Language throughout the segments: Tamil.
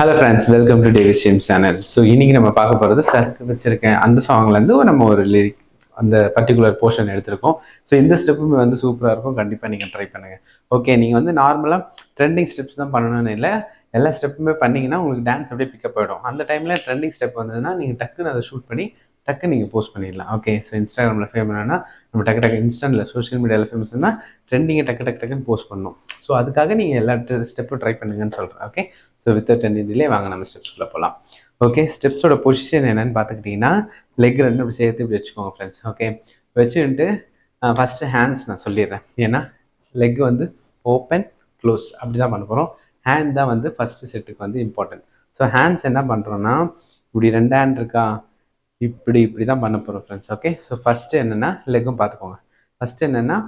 Hello friends, welcome to Davis James channel. So இன்னைக்கு நம்ம பார்க்க போகிறது சரக்கு வச்சிருக்கேன் அந்த சாங்லேருந்து நம்ம ஒரு லிரிக் அந்த பர்டிகுலர் போர்ஷன் எடுத்திருக்கோம். ஸோ இந்த ஸ்டெப்புமே வந்து சூப்பராக இருக்கும், கண்டிப்பாக நீங்கள் ட்ரை பண்ணுங்கள். ஓகே, நீங்கள் வந்து நார்மலாக ட்ரெண்டிங் ஸ்டெப்ஸ் தான் பண்ணணும்னு இல்லை, எல்லா ஸ்டெப்புமே பண்ணிங்கன்னா உங்களுக்கு டான்ஸ் அப்படியே பிக்கப் ஆகிடும். அந்த டைமில் ட்ரெண்டிங் ஸ்டெப் வந்ததுன்னா நீங்கள் டக்குன்னு அதை ஷூட் பண்ணி டக்கு நீங்கள் போஸ்ட் பண்ணிடலாம். ஓகே, ஸோ இன்ஸ்டாகிராமில் ஃபேமஸ்னா நம்ம டக்கு இன்ஸ்டானில் சோஷியல் மீடியாவில் ஃபேமஸ்னா ட்ரெண்டிங்கை டக்குன்னு போஸ்ட் பண்ணணும். ஸோ அதுக்காக நீங்கள் எல்லா ஸ்டெப்பும் ட்ரை பண்ணுங்கன்னு சொல்கிறேன். Okay, so without any delay வாங்க நம்ம ஸ்டெப்ஸ்குள்ளே போகலாம். ஓகே, ஸ்டெப்ஸோட பொசிஷன் என்னென்னு பார்த்துக்கிட்டிங்கன்னா லெக் ரெண்டு இப்படி சேர்த்து இப்படி வச்சுக்கோங்க ஃப்ரெண்ட்ஸ். ஓகே, வச்சுட்டு ஃபஸ்ட்டு ஹேண்ட்ஸ் நான் சொல்லிடுறேன், ஏன்னா லெக் வந்து ஓப்பன் க்ளோஸ் அப்படி தான் பண்ண போகிறோம். ஹேண்ட் தான் வந்து ஃபஸ்ட்டு செட்டுக்கு வந்து இம்பார்ட்டன்ட். ஸோ ஹேண்ட்ஸ் என்ன பண்ணுறோன்னா இப்படி ரெண்டு ஹேண்ட் இருக்கா, இப்படி தான் பண்ண போகிறோம் ஃப்ரெண்ட்ஸ். ஓகே, ஸோ ஃபஸ்ட்டு என்னென்னா லெக்கும் பார்த்துக்கோங்க. ஃபஸ்ட்டு என்னென்னா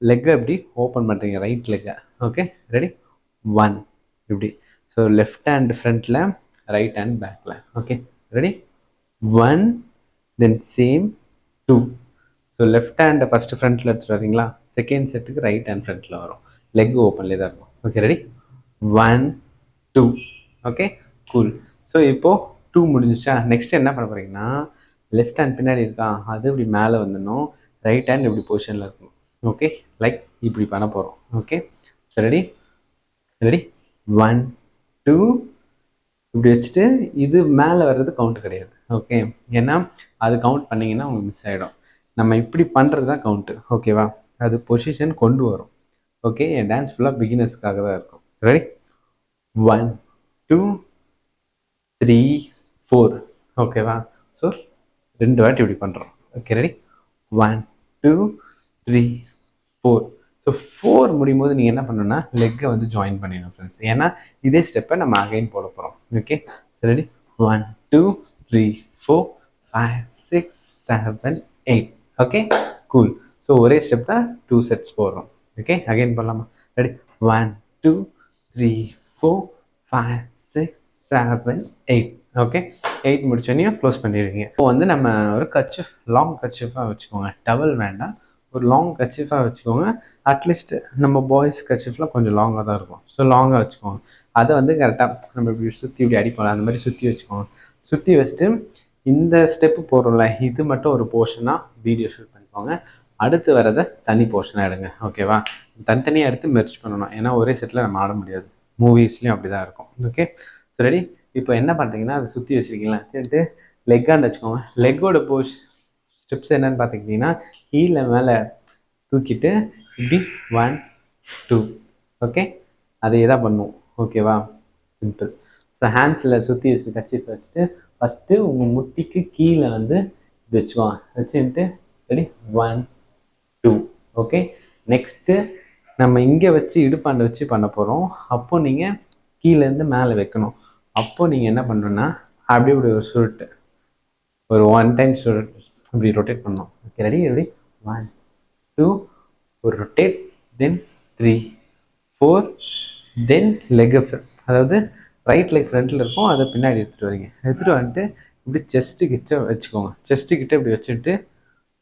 லெக்கை இப்படி ஓப்பன் பண்ணுறீங்க, ரைட் லெக்கை. ஓகே, ரெடி, 1 இப்படி. ஸோ லெஃப்ட் ஹேண்ட் ஃப்ரண்ட்டில், ரைட் ஹேண்ட் பேக்கில். Okay, ready, 1 then same 2. So left ஹேண்டை ஃபஸ்ட்டு ஃப்ரண்ட்டில் எடுத்துகிட்டு வரீங்களா, செகண்ட் செட்டுக்கு ரைட் ஹேண்ட் ஃப்ரண்ட்டில் வரும், லெக் ஓப்பன்லேயே தான் இருக்கும். Okay, ready, 1 2. Okay, cool. So இப்போது 2 முடிஞ்சிச்சா, நெக்ஸ்ட் என்ன பண்ண போகிறீங்கன்னா லெஃப்ட் ஹேண்ட் பின்னாடி இருக்கா, அது இப்படி மேலே வந்துடணும், ரைட் ஹேண்ட் இப்படி பொசிஷனில் இருக்கணும். ஓகே, லைக் இப்படி பண்ண போகிறோம். ஓகே, ரெடி, 1 2 இப்படி வச்சுட்டு இது மேலே வர்றது கவுண்ட் கிடையாது. ஓகே, ஏன்னா அது கவுண்ட் பண்ணிங்கன்னா உங்களுக்கு மிஸ் ஆகிடும். நம்ம இப்படி பண்ணுறது தான் கவுண்ட்டு. ஓகேவா, அது பொசிஷன் கொண்டு வரும். ஓகே, என் டான்ஸ் ஃபுல்லாக பிகினர்ஸ்க்காக தான் இருக்கும். ரெடி, 1 2 3 4. ஓகேவா, ஸோ 2 வாட்டி இப்படி பண்ணுறோம். Okay, ready, 1 2 3 4. ஸோ 4 முடியும் போது நீங்கள் என்ன பண்ணணும்னா லெக்கை வந்து ஜாயின் பண்ணிடணும் ஃப்ரெண்ட்ஸ், ஏன்னா இதே ஸ்டெப்பை நம்ம அகைன் போட போகிறோம். Okay, ready, 1 2 3 4 5 6 7 8. Okay, cool. So ஒரே ஸ்டெப் தான் 2 செட்ஸ் போடுறோம். ஓகே, அகைன் பண்ணலாமா, ரெடி, 1 2 3 4 5 6 7 8. ஓகே, 8 முடிச்சோடனே க்ளோஸ் பண்ணிடுவீங்க. இப்போ வந்து நம்ம ஒரு கர்ச்சீஃப், லாங் கர்ச்சீஃபாக வச்சுக்கோங்க, டவல் வேண்டாம், ஒரு லாங் கர்ச்சீஃபாக வச்சுக்கோங்க. அட்லீஸ்ட் நம்ம பாய்ஸ் கர்ச்சீஃப்லாம் கொஞ்சம் லாங்காக தான் இருக்கும், ஸோ லாங்காக வச்சுக்கோங்க. அதை வந்து கரெக்டாக நம்ம இப்படி சுற்றி இப்படி அடிப்போம், அந்த மாதிரி சுற்றி வச்சுக்கோங்க. சுற்றி வச்சுட்டு இந்த ஸ்டெப்பு போடுறோம்ல, இது மட்டும் ஒரு போர்ஷனாக வீடியோ ஷூட் பண்ணிக்கோங்க. அடுத்து வரதை தனி போர்ஷனாக எடுங்க. ஓகேவா, தனித்தனியாக எடுத்து மெர்ஜ் பண்ணணும், ஏன்னா ஒரே செட்டில் நம்ம ஆட முடியாது, மூவிஸ்லேயும் அப்படி தான் இருக்கும். Okay, so ready. இப்போ என்ன பண்ணுறீங்கன்னா அதை சுற்றி வச்சுருக்கீங்களா, சரிட்டு லெக்கான்னு வச்சுக்கோங்க. லெக்கோட ஸ்டெப்ஸ் என்னன்னு பார்த்துக்கிட்டிங்கன்னா கீழே மேலே தூக்கிட்டு இப்படி 1 2. ஓகே, அதே தான் பண்ணுவோம். ஓகேவா, சிம்பிள். ஸோ ஹேண்ட்ஸில் சுற்றி வச்சுட்டு கர்ச்சீஃப் வச்சுட்டு ஃபஸ்ட்டு உங்கள் முட்டிக்கு கீழே வந்து இப்படி வச்சுக்கோங்க, வச்சுட்டு ரெடி, 1 2. ஓகே, நெக்ஸ்ட்டு நம்ம இங்கே வச்சு இடுப்பாண்டை வச்சு பண்ண போகிறோம். அப்போது நீங்கள் கீழேருந்து மேலே வைக்கணும். அப்போது நீங்கள் என்ன பண்ணணுன்னா அப்படியே இப்படி ஒரு சுருட்டு, ஒரு 1 டைம் சுருட்டு இப்படி ரொட்டேட் பண்ணணும். ஓகே, ரெடி, 1 2, ஒரு ரொட்டேட், தென் 3 4, தென் லெக், அதாவது ரைட் லெக் ஃப்ரண்ட்டில் இருக்கும், அதை பின்னாடி எடுத்துகிட்டு வரீங்க. எடுத்துகிட்டு வந்துட்டு இப்படி செஸ்ட்டு கிட்ட வச்சுக்கோங்க. செஸ்ட்டு கிட்ட இப்படி வச்சுட்டு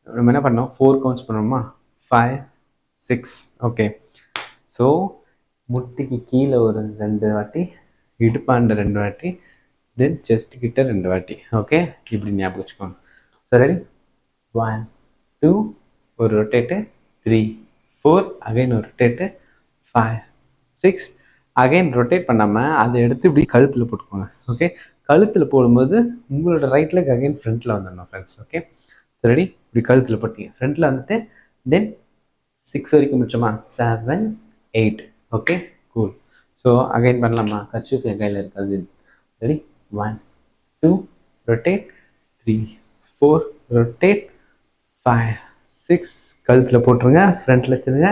நம்ம என்ன பண்ணோம், 4 கவுண்ட்ஸ் பண்ணோமா, 5 6. ஓகே, ஸோ முட்டிக்கு கீழே ஒரு 2 வாட்டி, இடுப்பாண்ட 2 வாட்டி, தென் செஸ்ட் கிட்ட 2 வாட்டி. ஓகே, இப்படி ஞாபகம் வச்சுக்கோங்க. ஸோ ரெடி, 1 2, ஒரு ரொட்டேட்டு, 3 4, அகைன் ஒரு ரொட்டேட்டு, 5 6. அகைன் ரொட்டேட் பண்ணாமல் அதை எடுத்து இப்படி கழுத்தில் போட்டுக்கோங்க. ஓகே, கழுத்தில் போடும்போது உங்களோட ரைட் லெக் அகைன் ஃப்ரண்ட்டில் வந்துடணும் ஃப்ரெண்ட்ஸ். ஓகே, ரெடி, இப்படி கழுத்தில் போட்டீங்க, ஃப்ரண்ட்டில் வந்துட்டு தென் 6 வரைக்கும் முடிச்சோமா, 7 8. Okay, cool. ஸோ அகைன் பண்ணலாமா, கர்ச்சீஃப் என் கையில் இருக்காது. ரெடி, 1 2, ரொட்டேட், 3 4, ரொட்டேட், 5 6, கழுத்தில் போட்டுருங்க, ஃப்ரண்ட்டில் வச்சுருங்க,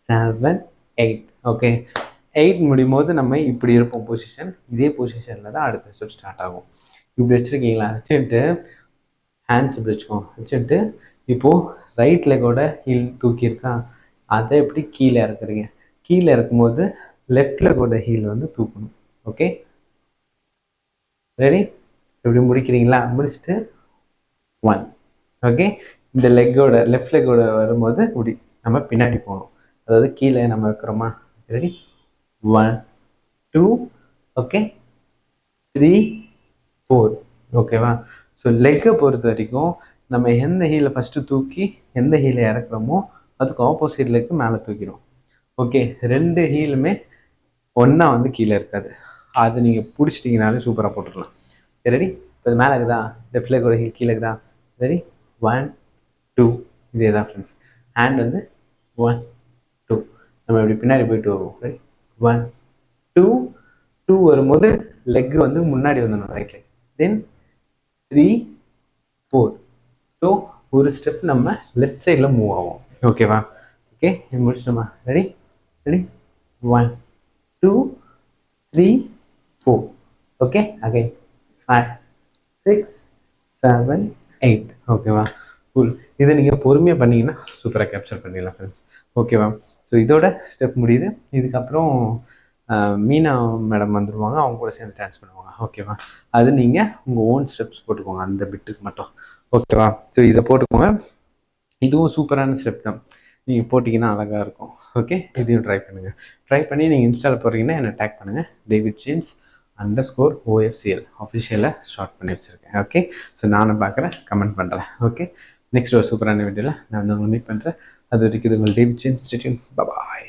7 8. ஓகே, 8 முடியும் போது நம்ம இப்படி இருப்போம் பொசிஷன். இதே பொசிஷனில் தான் அடுத்த ஸ்டெப் ஸ்டார்ட் ஆகும். இப்படி வச்சுருக்கீங்களா, வச்சுட்டு ஹேண்ட்ஸ் இப்படி வச்சுக்கோங்க. வச்சுட்டு இப்போது ரைட் லெக்கோட ஹீல் தூக்கியிருக்கா, அதை எப்படி கீழே இறக்குறீங்க. கீழே இறக்கும்போது லெஃப்ட் லெக்கோட ஹீல் வந்து தூக்கணும். ஓகே, ரெடி, இப்படி முடிக்கிறீங்களா, முடிச்சுட்டு 1. ஓகே, இந்த லெக்கோட லெஃப்ட் லெக்கோட வரும்போது இப்படி நம்ம பின்னாடி போகணும், அதாவது கீழே நம்ம வைக்கிறோமா. ரெடி, 1 2. ஓகே, 3 4. ஓகேவா? ஸோ லெக்கை பொறுத்த வரைக்கும் நம்ம எந்த ஹீலை ஃபஸ்ட்டு தூக்கி எந்த ஹீலை இறக்குறோமோ அதுக்கு ஆப்போசிட் லெக்கு மேலே தூக்கிடும். ஓகே, 2 ஹீலுமே ஒன்றா வந்து கீழே இருக்காது. அது நீங்கள் பிடிச்சிட்டிங்கனாலே சூப்பராக போட்டுடலாம். ரெடி? இப்போ மேலே இருக்குதா, லெஃப்ட் லெக் ஒரு ஹீல் கீழே இருக்குதா? ரெடி? 1 2. இதே தான் ஃப்ரெண்ட்ஸ். ஹேண்ட் வந்து 1 2. நம்ம இப்படி பின்னாடி போயிட்டு வருவோம். ரெடி? 1 2 2 வரும்போது லெக் வந்து முன்னாடி வந்துடணும், ரைட் லெக். தென் 3 4. ஸோ ஒரு ஸ்டெப் நம்ம லெஃப்ட் சைடில் மூவ் ஆகும். ஓகேவா? ஓகே, இது முடிச்சிட்டோமா? ரெடி? ரெடி? 1 2 3 4. Okay, again 5 6 7 8. ஓகேவா? கூல். இதை நீங்கள் பொறுமையாக பண்ணிங்கன்னா சூப்பராக கேப்சர் பண்ணிடலாம் ஃப்ரெண்ட்ஸ். ஓகேவா? ஸோ இதோட ஸ்டெப் முடியுது. இதுக்கப்புறம் மீனா மேடம் வந்துடுவாங்க, அவங்க கூட சேர்ந்து டான்ஸ் பண்ணுவாங்க. ஓகேவா? அது நீங்கள் உங்கள் ஓன் ஸ்டெப்ஸ் போட்டுக்கோங்க அந்த பிட்டுக்கு மட்டும். ஓகேவா? ஸோ இதை போட்டுக்கோங்க. இதுவும் சூப்பரான ஸ்டெப் தான், நீங்கள் போட்டிங்கன்னா அழகாக இருக்கும். ஓகே, இதையும் ட்ரை பண்ணுங்கள். ட்ரை பண்ணி நீங்கள் இன்ஸ்டாவில் போகிறீங்கன்னா என்னை டேக் பண்ணுங்கள், davidjames_OFCL அஃபிஷியலாக ஸ்டார்ட் பண்ணி வச்சுருக்கேன். ஓகே, ஸோ நானும் பார்க்குறேன், கமெண்ட் பண்ணுறேன். ஓகே, நெக்ஸ்ட் ஒரு சூப்பரான வீடியோவில் நான் உங்களை மீட் பண்ணுறேன். அது வரைக்கும் இது உங்கள் டேவிட் ஜேம்ஸ். பாய்.